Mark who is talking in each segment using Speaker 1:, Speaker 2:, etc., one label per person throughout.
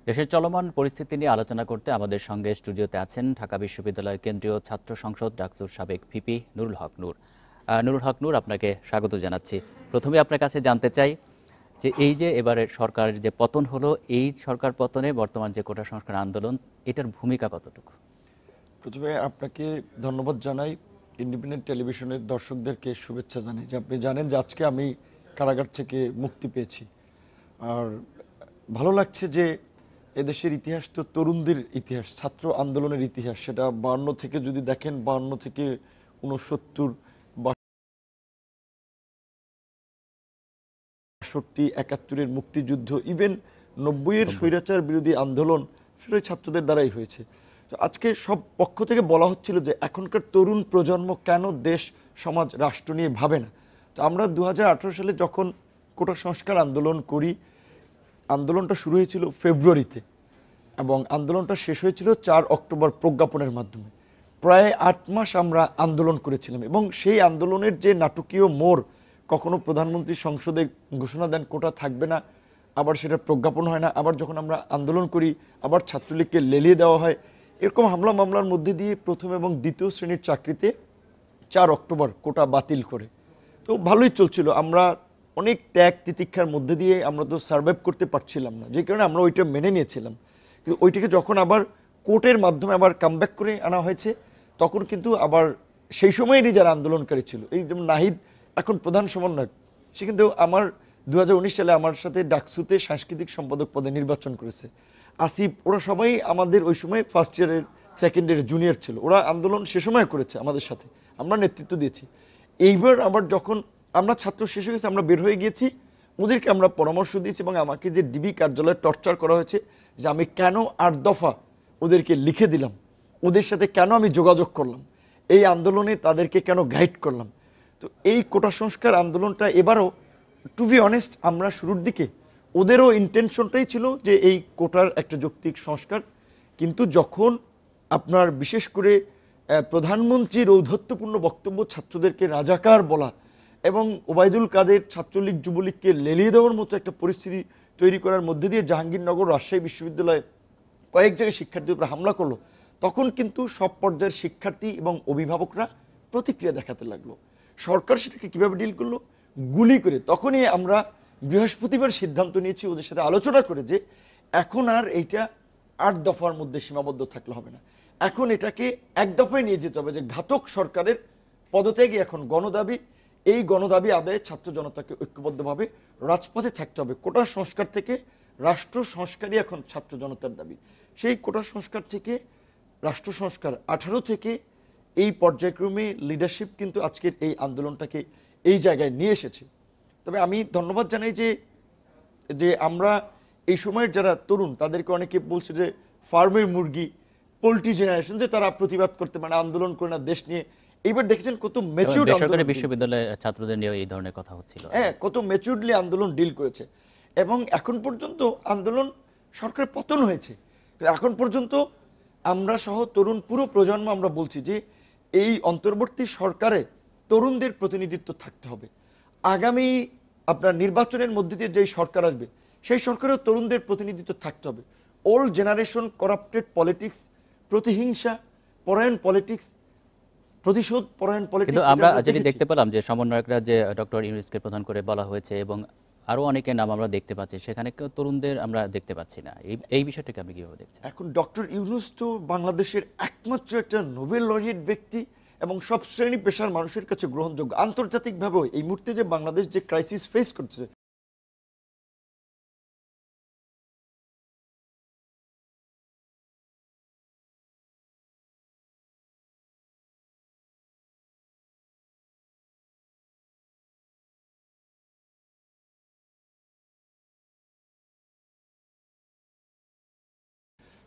Speaker 1: দেশের চলমান পরিস্থিতি নিয়ে আলোচনা করতে আমাদের সঙ্গে স্টুডিওতে আছেন ঢাকা বিশ্ববিদ্যালয়ের কেন্দ্রীয় ছাত্র সংসদ ডাকসুর সাবেক ভিপি নুরুল হক নূর। নুরুল হক নূর, আপনাকে স্বাগত জানাচ্ছি। প্রথমে আপনার কাছে জানতে চাই যে এই যে এবারের সরকারের যে পতন হলো, এই সরকার পতনে বর্তমান যে কোটা সংস্কার আন্দোলন, এটার ভূমিকা কতটুকু?
Speaker 2: প্রথমে আপনাকে ধন্যবাদ জানাই, ইন্ডিপেন্ডেন্ট টেলিভিশনের দর্শকদেরকে শুভেচ্ছা জানাই যে আপনি জানেন যে আজকে আমি কারাগার থেকে মুক্তি পেয়েছি। আর ভালো লাগছে যে এদেশের ইতিহাস তো তরুণদের ইতিহাস, ছাত্র আন্দোলনের ইতিহাস। সেটা 52 থেকে যদি দেখেন, 52 থেকে 69, 62, 71-এর মুক্তিযুদ্ধ, ইভেন 90-এর স্বৈরাচার বিরোধী আন্দোলন, সেটা ছাত্রদের দ্বারাই হয়েছে। তো আজকে সব পক্ষ থেকে বলা হচ্ছিল যে এখনকার তরুণ প্রজন্ম কেন দেশ, সমাজ, রাষ্ট্র নিয়ে ভাবে না। তো আমরা 2018 সালে যখন কোটা সংস্কার আন্দোলন করি, আন্দোলনটা শুরু হয়েছিল ফেব্রুয়ারিতে এবং আন্দোলনটা শেষ হয়েছিল 4 অক্টোবর প্রজ্ঞাপনের মাধ্যমে। প্রায় 8 মাস আমরা আন্দোলন করেছিলাম এবং সেই আন্দোলনের যে নাটকীয় মোড়, কখনো প্রধানমন্ত্রী সংসদে ঘোষণা দেন কোটা থাকবে না, আবার সেটা প্রজ্ঞাপন হয় না, আবার যখন আমরা আন্দোলন করি আবার ছাত্রলীগকে লেলিয়ে দেওয়া হয়। এরকম হামলা মামলার মধ্যে দিয়ে প্রথম এবং দ্বিতীয় শ্রেণীর চাকরিতে 4 অক্টোবর কোটা বাতিল করে। তো ভালোই চলছিল, আমরা অনেক ত্যাগ তিতিক্ষার মধ্যে দিয়ে আমরা তো সার্ভাইভ করতে পারছিলাম না, যে কারণে আমরা ওইটা মেনে নিয়েছিলাম। কিন্তু ওইটাকে যখন আবার কোর্টের মাধ্যমে আবার কামব্যাক করে আনা হয়েছে, তখন কিন্তু আবার সেই সময়েরই যারা আন্দোলনকারী ছিল, এই যেমন নাহিদ এখন প্রধান সমন্বয়ক, সে কিন্তু আমার 2019 সালে আমার সাথে ডাকসুতে সাংস্কৃতিক সম্পাদক পদে নির্বাচন করেছে। আসিফ, ওরা সবাই আমাদের ওই সময় ফার্স্ট ইয়ারের, সেকেন্ড ইয়ারের জুনিয়র ছিল। ওরা আন্দোলন সে সময় করেছে আমাদের সাথে, আমরা নেতৃত্ব দিয়েছি। এইবার আবার যখন আমরা ছাত্র শেষ হয়ে গেছে, আমরা বের হয়ে গিয়েছি, ওদেরকে আমরা পরামর্শ দিয়েছি এবং আমাকে যে ডিবি কার্যালয়ে টর্চার করা হয়েছে যে আমি কেন 8 দফা ওদেরকে লিখে দিলাম, ওদের সাথে কেন আমি যোগাযোগ করলাম, এই আন্দোলনে তাদেরকে কেন গাইড করলাম। তো এই কোটা সংস্কার আন্দোলনটা এবারও, টু বি অনেস্ট, আমরা শুরুর দিকে ওদেরও ইন্টেনশনটাই ছিল যে এই কোটার একটা যৌক্তিক সংস্কার। কিন্তু যখন আপনার বিশেষ করে প্রধানমন্ত্রীর ঔদ্ধত্যপূর্ণ বক্তব্য, ছাত্রদেরকে রাজাকার বলা এবং ওবায়দুল কাদের ছাত্রলীগ যুবলীগকে লেলিয়ে দেওয়ার মতো একটা পরিস্থিতি তৈরি করার মধ্যে দিয়ে জাহাঙ্গীরনগর, রাজশাহী বিশ্ববিদ্যালয়ে কয়েক জায়গায় শিক্ষার্থীর উপর হামলা করলো, তখন কিন্তু সব পর্যায়ের শিক্ষার্থী এবং অভিভাবকরা প্রতিক্রিয়া দেখাতে লাগলো। সরকার সেটাকে কীভাবে ডিল করলো? গুলি করে। তখনই আমরা বৃহস্পতিবার সিদ্ধান্ত নিয়েছি ওদের সাথে আলোচনা করে যে এখন আর এইটা 8 দফার মধ্যে সীমাবদ্ধ থাকলে হবে না, এখন এটাকে 1 দফায় নিয়ে যেতে হবে যে ঘাতক সরকারের পদত্যাগে এখন গণদাবি, এই গণদাবি আদায়ে ছাত্র জনতাকে ঐক্যবদ্ধভাবে রাজপথে থাকতে হবে। কোটা সংস্কার থেকে রাষ্ট্র সংস্কারই এখন ছাত্র জনতার দাবি। সেই কোটা সংস্কার থেকে রাষ্ট্র সংস্কার 18 থেকে এই পর্যায়ক্রমে লিডারশিপ কিন্তু আজকের এই আন্দোলনটাকে এই জায়গায় নিয়ে এসেছে। তবে আমি ধন্যবাদ জানাই যে আমরা এই সময়ের যারা তরুণ, তাদেরকে অনেকে বলছে যে ফার্মের মুরগি, পোল্ট্রি জেনারেশন, যে তারা প্রতিবাদ করতে মানে আন্দোলন করে না দেশ নিয়ে। এইবার দেখেছেন কত ম্যাচিউরড
Speaker 1: বেসরকারি বিশ্ববিদ্যালয়ের ছাত্রদের নিয়ে এই ধরনের কথা হচ্ছিল,
Speaker 2: হ্যাঁ, কত ম্যাচিউরডলি আন্দোলন ডিল করেছে। এবং এখন পর্যন্ত আন্দোলন, সরকারের পতন হয়েছে, এখন পর্যন্ত আমরা সহ তরুণ পুরো প্রজন্ম আমরা বলছি যে এই অন্তর্বর্তী সরকারে তরুণদের প্রতিনিধিত্ব থাকতে হবে। আগামী আপনার নির্বাচনের মধ্যে দিয়ে যেই সরকার আসবে, সেই সরকারেও তরুণদের প্রতিনিধিত্ব থাকতে হবে। ওল্ড জেনারেশন করাপ্টেড পলিটিক্স, প্রতিহিংসা পরায়ণ পলিটিক্স, প্রতিশোধ পরায়ণ পলিটিক্স।
Speaker 1: কিন্তু আমরা যেটি দেখতে পেলাম যে সমন্বয়করা যে ডক্টর ইউনূসকে প্রধান করে বলা হয়েছে এবং আরো অনেকের নাম আমরা দেখতে পাচ্ছি, সেখানে কেউ তরুণদের আমরা দেখতে পাচ্ছি না। এই বিষয়টাকে আপনি কিভাবে দেখছেন?
Speaker 2: এখন ডক্টর ইউনূস তো বাংলাদেশের একমাত্র একটা নোবেল লরিয়েট ব্যক্তি এবং সব শ্রেণী পেশার মানুষের কাছে গ্রহণযোগ্য। আন্তর্জাতিকভাবেও এই মুহূর্তে যে বাংলাদেশ যে ক্রাইসিস ফেস করছে,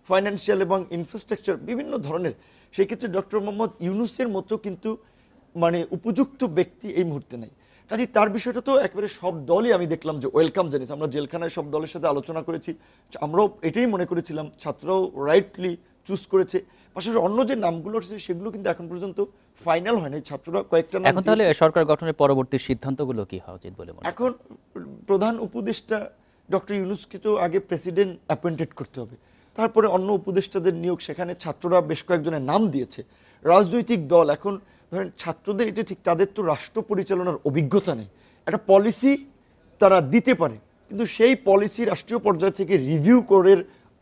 Speaker 2: ফাইন্যান্সিয়াল এবং ইনফ্রাস্ট্রাকচার বিভিন্ন ধরনের, সেই ক্ষেত্রে ডক্টর মোহাম্মদ ইউনূসের মতো কিন্তু মানে উপযুক্ত ব্যক্তি এই মুহূর্তে নেই। কাজে তার বিষয়টা তো একেবারে সব দলই আমি দেখলাম যে ওয়েলকাম জানিয়েছে। আমরা জেলখানায় সব দলের সাথে আলোচনা করেছি, আমরাও এটাই মনে করেছিলাম, ছাত্ররাও রাইটলি চুজ করেছে। পাশাপাশি অন্য যে নামগুলো আছে সেগুলো কিন্তু এখন পর্যন্ত ফাইনাল হয়নি, ছাত্ররা কয়েকটা নাম।
Speaker 1: এখন তাহলে সরকার গঠনের পরবর্তী সিদ্ধান্তগুলো কি হওয়া উচিত বলে মনে করেন?
Speaker 2: এখন প্রধান উপদেষ্টা ডক্টর ইউনূসকে তো আগে প্রেসিডেন্ট অ্যাপয়েন্টেড করতে হবে, তারপরে অন্য উপদেষ্টাদের নিয়োগ, সেখানে ছাত্ররা বেশ কয়েকজনের নাম দিয়েছে। রাজনৈতিক দল এখন ধরেন ছাত্রদের, এটা ঠিক, তাদের তো রাষ্ট্র পরিচালনার অভিজ্ঞতা নেই। একটা পলিসি তারা দিতে পারে, কিন্তু সেই পলিসি রাষ্ট্রীয় পর্যায় থেকে রিভিউ করে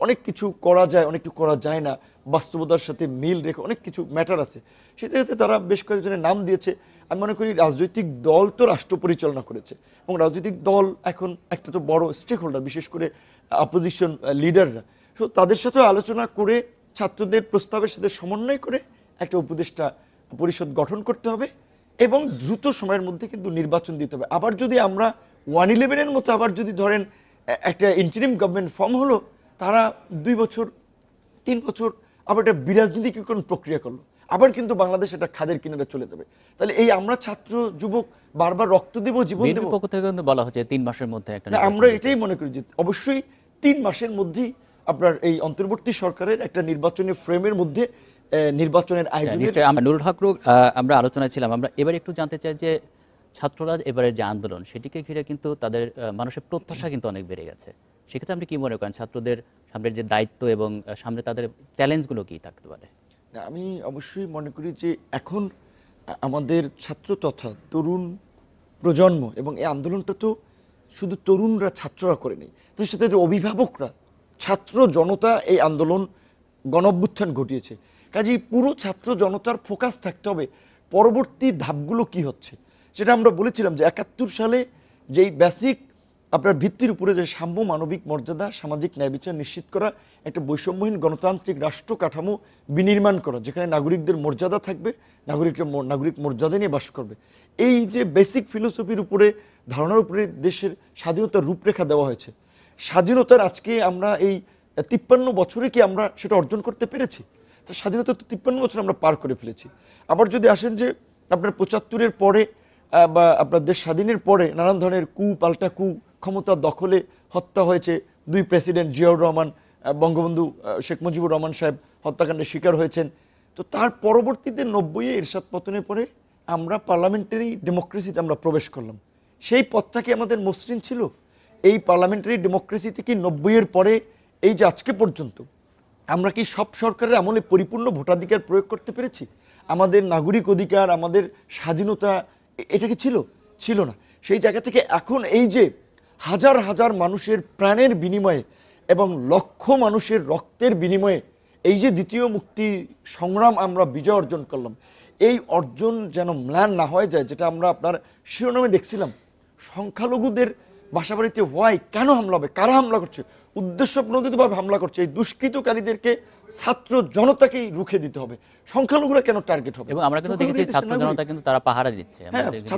Speaker 2: অনেক কিছু করা যায়, অনেক কিছু করা যায় না, বাস্তবতার সাথে মিল রেখে অনেক কিছু ম্যাটার আছে। সেটাতে তারা বেশ কয়েকজনের নাম দিয়েছে। আমি মনে করি রাজনৈতিক দল তো রাষ্ট্র পরিচালনা করেছে, এবং রাজনৈতিক দল এখন একটা তো বড় স্টেক হোল্ডার, বিশেষ করে অপোজিশন লিডাররা। তো তাদের সাথে আলোচনা করে ছাত্রদের প্রস্তাবের সাথে সমন্বয় করে একটা উপদেষ্টা পরিষদ গঠন করতে হবে, এবং দ্রুত সময়ের মধ্যে কিন্তু নির্বাচন দিতে হবে। আবার যদি আমরা 111-এর মতো আবার যদি ধরেন একটা ইন্টারিম গভর্নমেন্ট ফর্ম হলো, তারা 2 বছর 3 বছর আবার একটা বিরাজনীতিকরণ প্রক্রিয়া করলো, আবার কিন্তু বাংলাদেশ একটা খাদের কিনারে চলে যাবে। তাহলে এই আমরা ছাত্র যুবক বারবার রক্ত দেব, জীবন দেব,
Speaker 1: পক্ষ থেকে কিন্তু বলা হচ্ছে 3 মাসের মধ্যে একটা
Speaker 2: আমরা এটাই মনে করি যে অবশ্যই 3 মাসের মধ্যেই আপনার এই অন্তর্বর্তী সরকারের একটা নির্বাচনী ফ্রেমের মধ্যে নির্বাচনের আয়োজন।
Speaker 1: নুরুল হক নূর, আমরা আলোচনায় ছিলাম, আমরা এবার একটু জানতে চাই যে ছাত্ররা এবারের যে আন্দোলন, সেটিকে ঘিরে কিন্তু তাদের মানুষের প্রত্যাশা কিন্তু অনেক বেড়ে গেছে। সেক্ষেত্রে আপনি কি মনে করেন ছাত্রদের সামনের যে দায়িত্ব এবং সামনে তাদের চ্যালেঞ্জগুলো কি থাকতে পারে?
Speaker 2: আমি অবশ্যই মনে করি যে এখন আমাদের ছাত্র তথা তরুণ প্রজন্ম, এবং এই আন্দোলনটা তো শুধু তরুণরা ছাত্ররা করে নেই, তার সাথে অভিভাবকরা, ছাত্র জনতা এই আন্দোলন গণঅভ্যুত্থান ঘটিয়েছে। কাজেই পুরো ছাত্র জনতার ফোকাস থাকতে হবে পরবর্তী ধাপগুলো কি হচ্ছে। সেটা আমরা বলেছিলাম যে 71 সালে যেই বেসিক আপনার ভিত্তির উপরে যে সাম্য, মানবিক মর্যাদা, সামাজিক ন্যায় বিচার নিশ্চিত করা, একটা বৈষম্যহীন গণতান্ত্রিক রাষ্ট্র কাঠামো বিনির্মাণ করা, যেখানে নাগরিকদের মর্যাদা থাকবে, নাগরিক মর্যাদা নিয়ে বাস করবে, এই যে বেসিক ফিলোসফির উপরে, ধারণার উপরে দেশের স্বাধীনতার রূপরেখা দেওয়া হয়েছে। স্বাধীনতার আজকে আমরা এই 53 বছরে কি আমরা সেটা অর্জন করতে পেরেছি? তো স্বাধীনতা তো 53 বছর আমরা পার করে ফেলেছি। আবার যদি আসেন যে আপনার 75-এর পরে বা আপনার দেশ স্বাধীনের পরে নানান ধরনের পাল্টা ক্ষমতা দখলে হত্যা হয়েছে, 2 প্রেসিডেন্ট জিয়াউর রহমান, বঙ্গবন্ধু শেখ মুজিবুর রহমান সাহেব হত্যাকাণ্ডের শিকার হয়েছেন। তো তার পরবর্তীতে 90-এ এরশাদ পতনের পরে আমরা পার্লামেন্টারি ডেমোক্রেসিতে আমরা প্রবেশ করলাম। সেই পথটা কি আমাদের মসৃণ ছিল? এই পার্লামেন্টারি ডেমোক্রেসিতে কি 90-এর পরে এই যে আজকে পর্যন্ত আমরা কি সব সরকারের আমলে পরিপূর্ণ ভোটাধিকার প্রয়োগ করতে পেরেছি? আমাদের নাগরিক অধিকার, আমাদের স্বাধীনতা, এটা কি ছিল না। সেই জায়গা থেকে এখন এই যে হাজার হাজার মানুষের প্রাণের বিনিময়ে এবং লক্ষ মানুষের রক্তের বিনিময়ে এই যে দ্বিতীয় মুক্তি সংগ্রাম আমরা বিজয় অর্জন করলাম, এই অর্জন যেন ম্লান না হয়ে যায়। যেটা আমরা আপনার শিরোনামে দেখছিলাম, সংখ্যালঘুদের বাসাবাড়িতে কেন হামলা হবে, কারা হামলা করছে, উদ্দেশ্যপ্রণোদিতভাবে হামলা করছে, এই দুষ্কৃতকারীদেরকে ছাত্র জনতাকেই রুখে দিতে হবে, সংখ্যালঘুরা কেন টার্গেট হবে?
Speaker 1: এবং আমরা কিন্তু দেখেছি ছাত্র জনতা কিন্তু তারা পাহারা দিচ্ছে,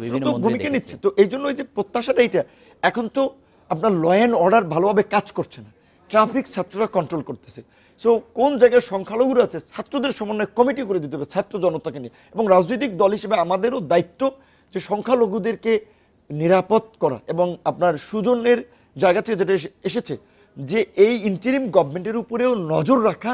Speaker 2: বিভিন্ন ভূমিকা নিচ্ছে। তো এই জন্য এই যে প্রত্যাশাটা, এইটা এখন তো আপনার ল অ্যান্ড অর্ডার ভালোভাবে কাজ করছে না, ট্রাফিক ছাত্ররা কন্ট্রোল করতেছে। সো কোন জায়গায় সংখ্যালঘুরা আছে, ছাত্রদের সমন্বয় কমিটি করে দিতে হবে ছাত্র জনতাকে নিয়ে। এবং রাজনৈতিক দল হিসেবে আমাদেরও দায়িত্ব যে সংখ্যালঘুদেরকে নিরাপদ করা, এবং আপনার সুজনের জায়গা থেকে যেটা এসেছে যে এই ইন্টারিম গভর্নমেন্টের উপরেও নজর রাখা,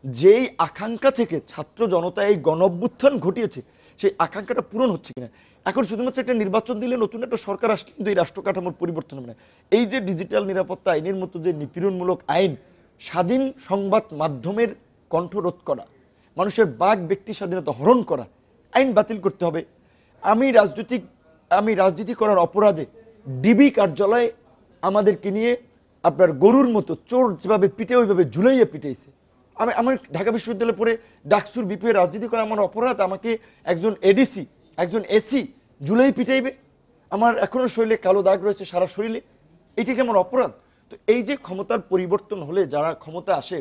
Speaker 2: যেই আকাঙ্ক্ষা থেকে ছাত্র জনতা এই গণঅভ্যুত্থান ঘটিয়েছে, সেই আকাঙ্ক্ষাটা পূরণ হচ্ছে কিনা। এখন শুধুমাত্র একটা নির্বাচন দিলে, নতুন একটা সরকার আসলে কিন্তু এই রাষ্ট্র কাঠামোর পরিবর্তন হবে না। এই যে ডিজিটাল নিরাপত্তা আইনের মতো যে নিপীড়নমূলক আইন, স্বাধীন সংবাদ মাধ্যমের কণ্ঠরোধ করা, মানুষের বাক ব্যক্তি স্বাধীনতা হরণ করা, আইন বাতিল করতে হবে। আমি রাজনীতি করার অপরাধে ডিবি কার্যালয়ে আমাদেরকে নিয়ে আপনার গরুর মতো চোর যেভাবে পিটে ওইভাবে ঝুলাইয়া পিটাইছে। আমার ঢাকা বিশ্ববিদ্যালয়ে পড়ে ডাকসুর বিপিএ রাজনীতি করা আমার অপরাধ, আমাকে একজন এডিসি, একজন এসি ঝুলাই পিটাইবে, আমার এখনো শরীরে কালো দাগ রয়েছে সারা শরীরে, এটাকে আমার অপরাধ। তো এই যে ক্ষমতার পরিবর্তন হলে যারা ক্ষমতা আসে,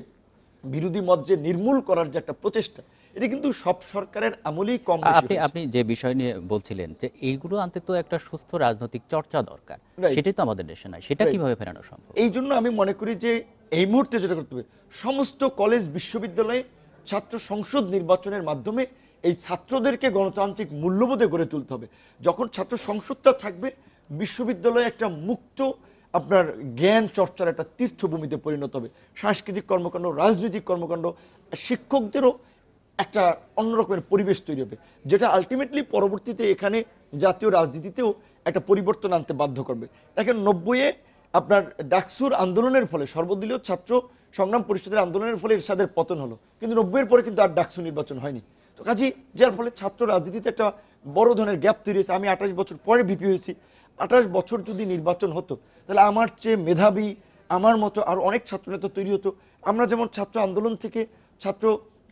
Speaker 2: বিরোধী মত যে নির্মূল করার যে একটা প্রচেষ্টা, এটা কিন্তু সব সরকারের আমলেই কম বেশি।
Speaker 1: আপনি যে বিষয় নিয়ে বলছিলেন যে এইগুলো আনতে তো একটা সুস্থ রাজনৈতিক চর্চা দরকার, সেটাই তো আমাদের দেশে নাই, সেটা কিভাবে ফেরানো সম্ভব?
Speaker 2: এই জন্য আমি মনে করি যে এই মুহূর্তে যেটা করতে হবে, সমস্ত কলেজ বিশ্ববিদ্যালয়ে ছাত্র সংসদ নির্বাচনের মাধ্যমে এই ছাত্রদেরকে গণতান্ত্রিক মূল্যবোধে গড়ে তুলতে হবে। যখন ছাত্র সংসদটা থাকবে, বিশ্ববিদ্যালয়ে একটা মুক্ত আপনার জ্ঞান চর্চার একটা তীর্থভূমিতে পরিণত হবে। সাংস্কৃতিক কর্মকাণ্ড, রাজনৈতিক কর্মকাণ্ড, শিক্ষকদেরও একটা অন্যরকমের পরিবেশ তৈরি হবে, যেটা আলটিমেটলি পরবর্তীতে এখানে জাতীয় রাজনীতিতেও একটা পরিবর্তন আনতে বাধ্য করবে। দেখেন 90-এ আপনার ডাকসুর আন্দোলনের ফলে, সর্বদলীয় ছাত্র সংগ্রাম পরিষদের আন্দোলনের ফলে এরশাদের পতন হলো, কিন্তু 90-এর পরে কিন্তু আর ডাকসু নির্বাচন হয়নি। তো কাজী যার ফলে ছাত্র রাজনীতিতে একটা বড় ধরনের গ্যাপ তৈরি হয়েছে। আমি 28 বছর পরে ভিপি হয়েছি। 28 বছর যদি নির্বাচন হতো তাহলে আমার চেয়ে মেধাবী, আমার মতো আর অনেক ছাত্রনেতা তৈরি হতো। আমরা যেমন ছাত্র আন্দোলন থেকে, ছাত্র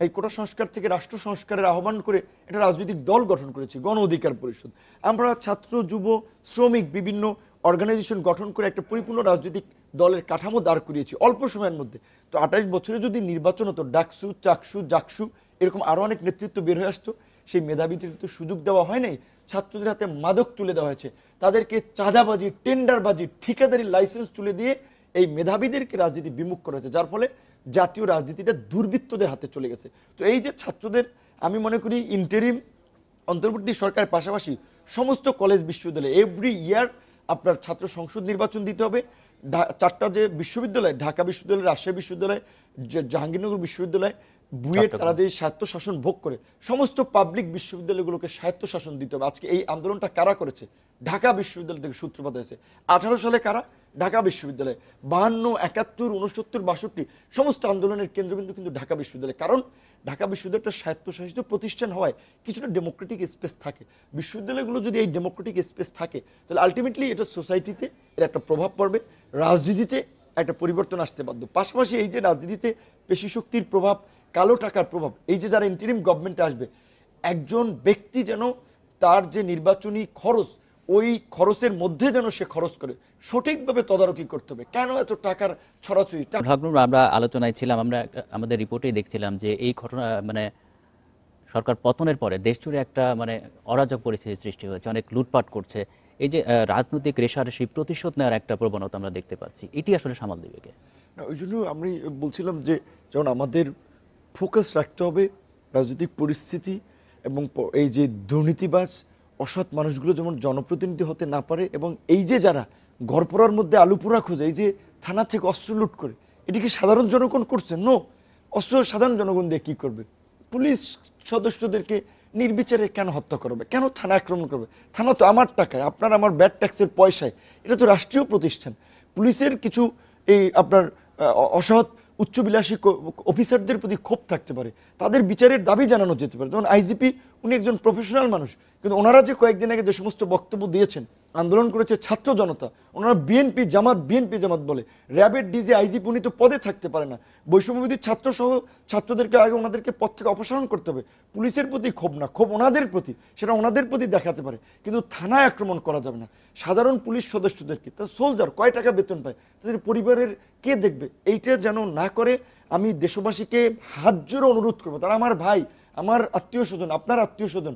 Speaker 2: এই কোটা সংস্কার থেকে রাষ্ট্র সংস্কারের আহ্বান করে একটা রাজনৈতিক দল গঠন করেছি, গণ অধিকার পরিষদ। আমরা ছাত্র, যুব, শ্রমিক বিভিন্ন অর্গানাইজেশন গঠন করে একটা পরিপূর্ণ রাজনৈতিক দলের কাঠামো দাঁড় করিয়েছি অল্প সময়ের মধ্যে। তো 28 বছরে যদি নির্বাচন হতো, ডাকসু, চাকসু, জাকসু এরকম আরও অনেক নেতৃত্ব বের হয়ে আসতো। সেই মেধাবীদের তো সুযোগ দেওয়া হয় নাই, ছাত্রদের হাতে মাদক তুলে দেওয়া হয়েছে, তাদেরকে চাঁদাবাজি, টেন্ডারবাজি, ঠিকাদারি লাইসেন্স তুলে দিয়ে এই মেধাবীদেরকে রাজনীতি বিমুখ করা হয়েছে, যার ফলে জাতীয় রাজনীতিটা দুর্বৃত্তদের হাতে চলে গেছে। তো এই যে ছাত্রদের, আমি মনে করি ইন্টারিম অন্তর্বর্তী সরকারের পাশাপাশি সমস্ত কলেজ বিশ্ববিদ্যালয়ে এভরি ইয়ার আপনার ছাত্র সংসদ নির্বাচন দিতে হবে। 4টা যে বিশ্ববিদ্যালয়, ঢাকা বিশ্ববিদ্যালয়, রাজশাহী বিশ্ববিদ্যালয়, জাহাঙ্গীরনগর বিশ্ববিদ্যালয়, বুয়েট, তারা যে স্বায়ত্তশাসন ভোগ করে, সমস্ত পাবলিক বিশ্ববিদ্যালয়গুলোকে স্বায়ত্তশাসন দিতে হবে। আজকে এই আন্দোলনটা কারা করেছে? ঢাকা বিশ্ববিদ্যালয় থেকে সূত্রপাত হয়েছে। 18 সালে কারা? ঢাকা বিশ্ববিদ্যালয়। 52, 71, 69, 62 সমস্ত আন্দোলনের কেন্দ্রবিন্দু কিন্তু ঢাকা বিশ্ববিদ্যালয়। কারণ ঢাকা বিশ্ববিদ্যালয়টা স্বায়ত্তশাসিত প্রতিষ্ঠান হওয়ায় কিছুটা ডেমোক্রেটিক স্পেস থাকে। বিশ্ববিদ্যালয়গুলো যদি এই ডেমোক্রেটিক স্পেস থাকে তাহলে আলটিমেটলি এটা সোসাইটিতে এর একটা প্রভাব পড়বে, রাজনীতিতে একটা পরিবর্তন আসতে বাধ্য। পাশাপাশি এই যে রাজনীতিতে পেশি শক্তির প্রভাব, কালো টাকার প্রভাব, এই যে যারা ইন্টারিম গভর্নমেন্টে আসবে, একজন ব্যক্তি যেন তার যে নির্বাচনী খরচ, ওই খরচের মধ্যে যেন সে খরচ করে, সঠিকভাবে তদারকি করতে হবে। কেন এত টাকার ছড়াছড়ি?
Speaker 1: আমরা আলোচনায় ছিলাম, আমরা আমাদের রিপোর্টেই দেখছিলাম যে এই ঘটনা মানে সরকার পতনের পরে দেশ জুড়ে একটা মানে অরাজক পরিস্থিতির সৃষ্টি হয়েছে, অনেক লুটপাট করছে। এই যে রাজনৈতিক রেশারেশি, প্রতিশোধ নেওয়ার একটা প্রবণতা আমরা দেখতে পাচ্ছি, এটি আসলে সামাল দেবে কে?
Speaker 2: না, ওই জন্য আমি বলছিলাম যে যেমন আমাদের ফোকাস রাখতে হবে রাজনৈতিক পরিস্থিতি এবং এই যে দুর্নীতিবাজ অসৎ মানুষগুলো যেমন জনপ্রতিনিধি হতে না পারে, এবং এই যে যারা ঘরপোড়ার মধ্যে আলু পোড়া খোঁজে, এই যে থানা থেকে অস্ত্র লুট করে, এটি কি সাধারণ জনগণ করছে? নো, অস্ত্র সাধারণ জনগণ দিয়ে কী করবে? পুলিশ সদস্যদেরকে নির্বিচারে কেন হত্যা করবে? কেন থানা আক্রমণ করবে? থানা তো আমার টাকায়, আপনার আমার ব্যাড ট্যাক্সের পয়সায়, এটা তো রাষ্ট্রীয় প্রতিষ্ঠান। পুলিশের কিছু এই আপনার অসৎ উচ্চবিলাসী অফিসারদের প্রতি ক্ষোভ থাকতে পারে, তাদের বিচারের দাবি জানানো যেতে পারে। যেমন আইজিপি, উনি একজন প্রফেশনাল মানুষ, কিন্তু ওনারা যে কয়েকদিন আগে যে সমস্ত বক্তব্য দিয়েছেন, আন্দোলন করেছে ছাত্র জনতা, ওনারা বিএনপি জামাত বলে, র্যাবের ডিজি আইজিপি উনি তো পদে থাকতে পারে না। বৈষম্যবিধি ছাত্র সহ ছাত্রদেরকে আগে ওনাদেরকে পদ থেকে অপসারণ করতে হবে। পুলিশের প্রতি ক্ষোভ না, ক্ষোভ ওনাদের প্রতি, সেটা ওনাদের প্রতি দেখাতে পারে, কিন্তু থানায় আক্রমণ করা যাবে না। সাধারণ পুলিশ সদস্যদেরকে, তার সোলজার কয় টাকা বেতন পায়, তাদের পরিবারের কে দেখবে? এইটা যেন না করে আমি দেশবাসীকে হাত জোড়ে অনুরোধ করবো, তারা আমার ভাই, আমার আত্মীয় স্বজন, আপনার আত্মীয় স্বজন।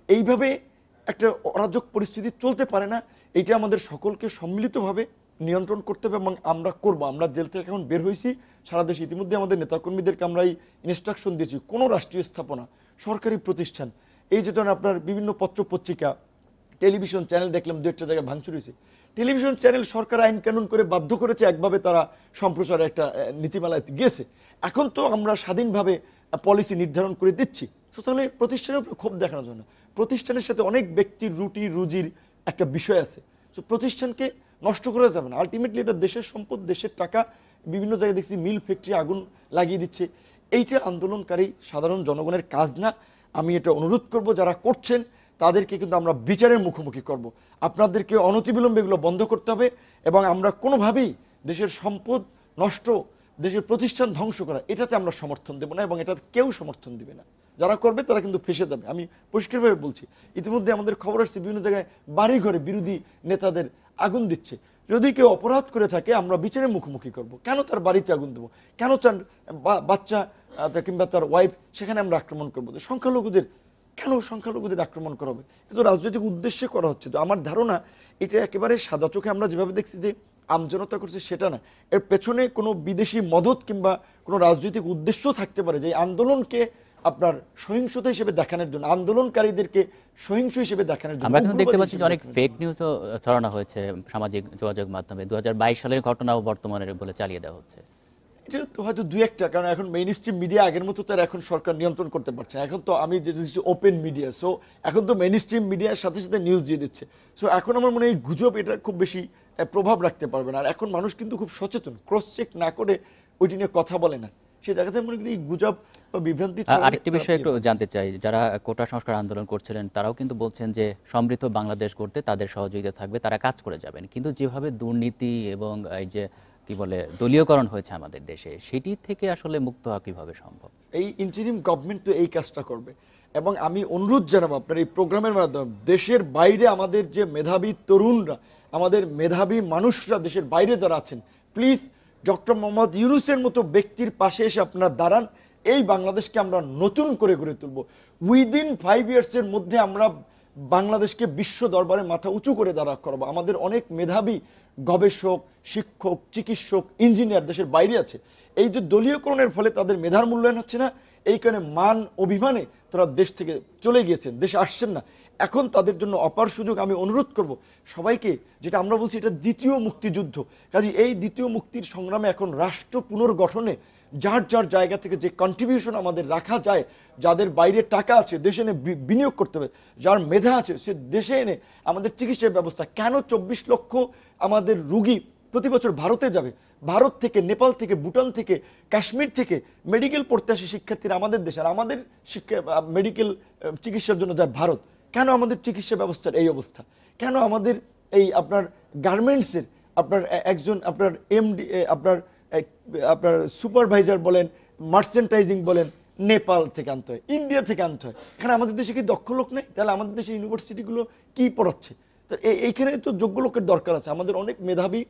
Speaker 2: এইভাবে একটা অরাজক পরিস্থিতি চলতে পারে না। এইটা আমাদের সকলকে সম্মিলিতভাবে নিয়ন্ত্রণ করতে হবে এবং আমরা করব। আমরা জেল থেকে এখন বের হয়েছি, সারা দেশে ইতিমধ্যে আমাদের নেতাকর্মীদেরকে আমরা এই ইনস্ট্রাকশন দিয়েছি, কোনো রাষ্ট্রীয় স্থাপনা, সরকারি প্রতিষ্ঠান, এই যে ধরেন আপনার বিভিন্ন পত্র পত্রিকা, টেলিভিশন চ্যানেল দেখলাম 2-1টা জায়গায় ভাঙচুর হয়েছে। টেলিভিশন চ্যানেল সরকার আইন কানুন করে বাধ্য করেছে, একভাবে তারা সম্প্রচারে একটা নীতিমালায় গেছে। এখন তো আমরা স্বাধীনভাবে পলিসি নির্ধারণ করে দিচ্ছি। তো তাহলে প্রতিষ্ঠানের উপর ক্ষোভ দেখানো যায় না। প্রতিষ্ঠানের সাথে অনেক ব্যক্তির রুটি রুজির একটা বিষয় আছে, তো প্রতিষ্ঠানকে নষ্ট করা যাবে না। আলটিমেটলি এটা দেশের সম্পদ, দেশের টাকা। বিভিন্ন জায়গায় দেখছি মিল ফ্যাক্টরি আগুন লাগিয়ে দিচ্ছে। এইটা আন্দোলনকারী সাধারণ জনগণের কাজ না। আমি এটা অনুরোধ করব, যারা করছেন তাদেরকে কিন্তু আমরা বিচারের মুখোমুখি করব। আপনাদেরকে অনতিবিলম্বে এগুলো বন্ধ করতে হবে এবং আমরা কোনোভাবেই দেশের সম্পদ নষ্ট, দেশের প্রতিষ্ঠান ধ্বংস করা, এটাতে আমরা সমর্থন দেব না এবং এটাতে কেউ সমর্থন দিবে না। যারা করবে তারা কিন্তু ফেঁসে যাবে। আমি পরিষ্কারভাবে বলছি। ইতিমধ্যে আমাদের খবর আসছে বিভিন্ন জায়গায় বাড়ি ঘরে বিরোধী নেতাদের আগুন দিচ্ছে। যদি কেউ অপরাধ করে থাকে আমরা বিচারের মুখোমুখি করব। কেন তার বাড়িতে আগুন দেবো? কেন তার বাচ্চা কিংবা তার ওয়াইফ সেখানে আমরা আক্রমণ করবো? সংখ্যালঘুদের কেন সংখ্যালঘুদের আক্রমণ করা হবে? কিন্তু রাজনৈতিক উদ্দেশ্যে করা হচ্ছে। তো আমার ধারণা এটা একেবারে সাদা চোখে আমরা যেভাবে দেখছি যে আমজনতা করছে সেটা না, এর পেছনে কোনো বিদেশি মদত কিংবা কোনো রাজনৈতিক উদ্দেশ্য থাকতে পারে, যে আন্দোলনকে আপনার সহিংসতা হিসেবে দেখানোর জন্য, আন্দোলনকারীদেরকে সহিংস হিসেবে দেখানোর জন্য।
Speaker 1: আমরা কিন্তু দেখতে পাচ্ছি যে অনেক ফেক নিউজও ছড়ানো হয়েছে সামাজিক যোগাযোগ মাধ্যমে। 2022 সালের ঘটনাও বর্তমানে বলে চালিয়ে দেওয়া হচ্ছে।
Speaker 2: এটা তো হয়তো দুই একটা, কারণ এখন মেইন স্ট্রিম মিডিয়া আগের মতো তো আর এখন সরকার নিয়ন্ত্রণ করতে পারছে না। এখন তো আমি যেটা ওপেন মিডিয়া, সো এখন তো মেইন স্ট্রিম মিডিয়ার সাথে সাথে নিউজ দিয়ে দিচ্ছে। সো এখন আমার মনে হয় এই গুজব এটা খুব বেশি প্রভাব রাখতে পারবে না। আর এখন মানুষ কিন্তু খুব সচেতন, ক্রস চেক না করে ওইটি নিয়ে কথা বলে না। সে জায়গাতে মনে করি এই গুজব বা বিভ্রান্তি
Speaker 1: আরেকটি বিষয় একটু জানতে চাই, যারা কোটা সংস্কার আন্দোলন করছিলেন তারাও কিন্তু বলছেন যে সমৃদ্ধ বাংলাদেশ গড়তে তাদের সহযোগিতা থাকবে, তারা কাজ করে যাবেন। কিন্তু যেভাবে দুর্নীতি এবং এই যে কি বলে দলীয়করণ হয়েছে আমাদের দেশে, সেটি থেকে আসলে মুক্ত হওয়া কিভাবে সম্ভব?
Speaker 2: এই ইন্টারিম গভর্নমেন্ট তো এই কাজটা করবে। এবং আমি অনুরোধ জানাবো আপনার এই প্রোগ্রামের মাধ্যমে দেশের বাইরে আমাদের যে মেধাবী তরুণরা, আমাদের মেধাবী মানুষরা দেশের বাইরে যারা আছেন, প্লিজ ডক্টর মোহাম্মদ ইউনূসের মতো ব্যক্তির পাশে এসে আপনারা দাঁড়ান। এই বাংলাদেশকে আমরা নতুন করে গড়ে তুলব। উইদিন 5 ইয়ার্সের মধ্যে আমরা বাংলাদেশকে বিশ্ব দরবারে মাথা উঁচু করে দাঁড়া করাবো। আমাদের অনেক মেধাবী গবেষক, শিক্ষক, চিকিৎসক, ইঞ্জিনিয়ার দেশের বাইরে আছে। এই যে দলীয়করণের ফলে তাদের মেধার মূল্যায়ন হচ্ছে না, এই কারণে মান অভিমানে তারা দেশ থেকে চলে গিয়েছেন, দেশে আসছেন না। এখন তাদের জন্য অপার সুযোগ। আমি অনুরোধ করব সবাইকে, যেটা আমরা বলছি এটা দ্বিতীয় মুক্তিযুদ্ধ, কাজে এই দ্বিতীয় মুক্তির সংগ্রামে এখন রাষ্ট্র পুনর্গঠনে যার যার জায়গা থেকে যে কন্ট্রিবিউশন আমাদের রাখা যায়, যাদের বাইরে টাকা আছে দেশে এনে বিনিয়োগ করতে হবে, যার মেধা আছে সে দেশে এনে আমাদের চিকিৎসা ব্যবস্থা। কেন 24 লক্ষ আমাদের রুগী প্রতি বছর ভারতে যাবে? ভারত থেকে, নেপাল থেকে, ভুটান থেকে, কাশ্মীর থেকে মেডিকেল পড়তে আসে শিক্ষার্থীরা আমাদের দেশে, আর আমাদের শিক্ষা মেডিকেল চিকিৎসার জন্য যায় ভারত। কেন আমাদের চিকিৎসা ব্যবস্থার এই অবস্থা? কেন আমাদের এই আপনার গার্মেন্টসের আপনার একজন আপনার এমডি আপনার আপনার সুপারভাইজার বলেন, মার্চেন্টাইজিং বলেন, নেপাল থেকে আনতে হয়, ইন্ডিয়া থেকে আনতে হয়। এখানে আমাদের দেশে কি দক্ষ লোক নেই? তাহলে আমাদের দেশে ইউনিভার্সিটিগুলো কি পড়াচ্ছে? তো এইখানে তো যোগ্য লোকের দরকার আছে। আমাদের অনেক মেধাবী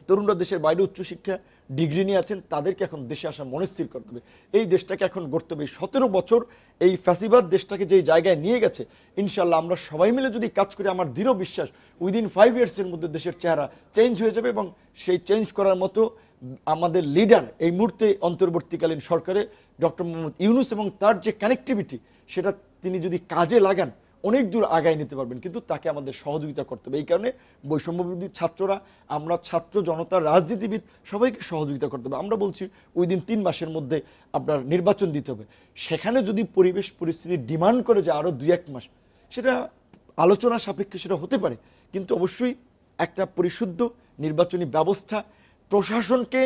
Speaker 2: তরুণরা দেশের বাইরে উচ্চশিক্ষা ডিগ্রি নিয়ে আছেন, তাদেরকে এখন দেশে আসা মনস্থির করতে হবে। এই দেশটাকে এখন গড়তে হবে। 17 বছর এই ফ্যাসিবাদ দেশটাকে যে জায়গায় নিয়ে গেছে, ইনশাল্লাহ আমরা সবাই মিলে যদি কাজ করি, আমার দৃঢ় বিশ্বাস উইদিন 5 ইয়ার্সের মধ্যে দেশের চেহারা চেঞ্জ হয়ে যাবে। এবং সেই চেঞ্জ করার মতো আমাদের লিডার এই মুহূর্তে অন্তর্বর্তীকালীন সরকারে ডক্টর মোহাম্মদ ইউনূস, এবং তার যে কানেক্টিভিটি সেটা তিনি যদি কাজে লাগান অনেক দূর আগায় নিতে পারবেন। কিন্তু তাকে আমাদের সহযোগিতা করতে হবে। এই কারণে বৈষম্যবিরোধী ছাত্ররা, আমরা ছাত্র জনতা, রাজনীতিবিদ সবাইকে সহযোগিতা করতে হবে। আমরা বলছি উইদিন 3 মাসের মধ্যে আপনার নির্বাচন দিতে হবে। সেখানে যদি পরিবেশ পরিস্থিতি ডিমান্ড করে যে আরও 2-1 মাস, সেটা আলোচনা সাপেক্ষে সেটা হতে পারে। কিন্তু অবশ্যই একটা পরিশুদ্ধ নির্বাচনী ব্যবস্থা, প্রশাসনকে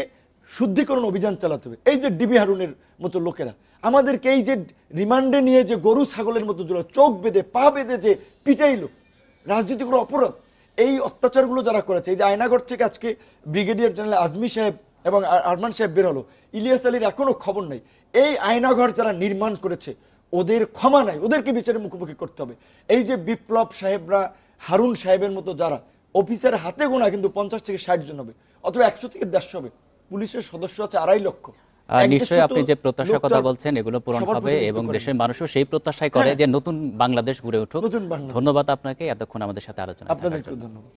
Speaker 2: শুদ্ধিকরণ অভিযান চালাতে হবে। এই যে ডিবি হারুনের মতো লোকেরা আমাদেরকে এই যে রিমান্ডে নিয়ে যে গরু ছাগলের মতো চোখ বেঁধে পা বেঁধে যে পিটাইলো, রাজনীতি কোনো অপরাধ, এই অত্যাচারগুলো যারা করেছে, এই যে আয়নাগর থেকে আজকে ব্রিগেডিয়ার জেনারেল আজমি সাহেব এবং আরমান সাহেব বের হলো, ইলিয়াস আলীর এখনো খবর নাই। এই আয়নাঘর যারা নির্মাণ করেছে ওদের ক্ষমা নাই, ওদেরকে বিচারের মুখোমুখি করতে হবে। এই যে বিপ্লব সাহেবরা, হারুন সাহেবের মতো যারা অফিসার হাতে গোনা কিন্তু 50 থেকে 60 জন হবে, অথবা 100 থেকে 150 হবে। পুলিশের সদস্য আছে 2.5 লক্ষ।
Speaker 1: নিশ্চয়ই আপনি যে প্রত্যাশার কথা বলছেন এগুলো পূরণ হবে, এবং দেশের মানুষও সেই প্রত্যাশাই করে যে নতুন বাংলাদেশ গড়ে উঠুক। ধন্যবাদ আপনাকে এতক্ষণ আমাদের সাথে আলোচনা করার জন্য।
Speaker 2: আপনাদেরকে ধন্যবাদ।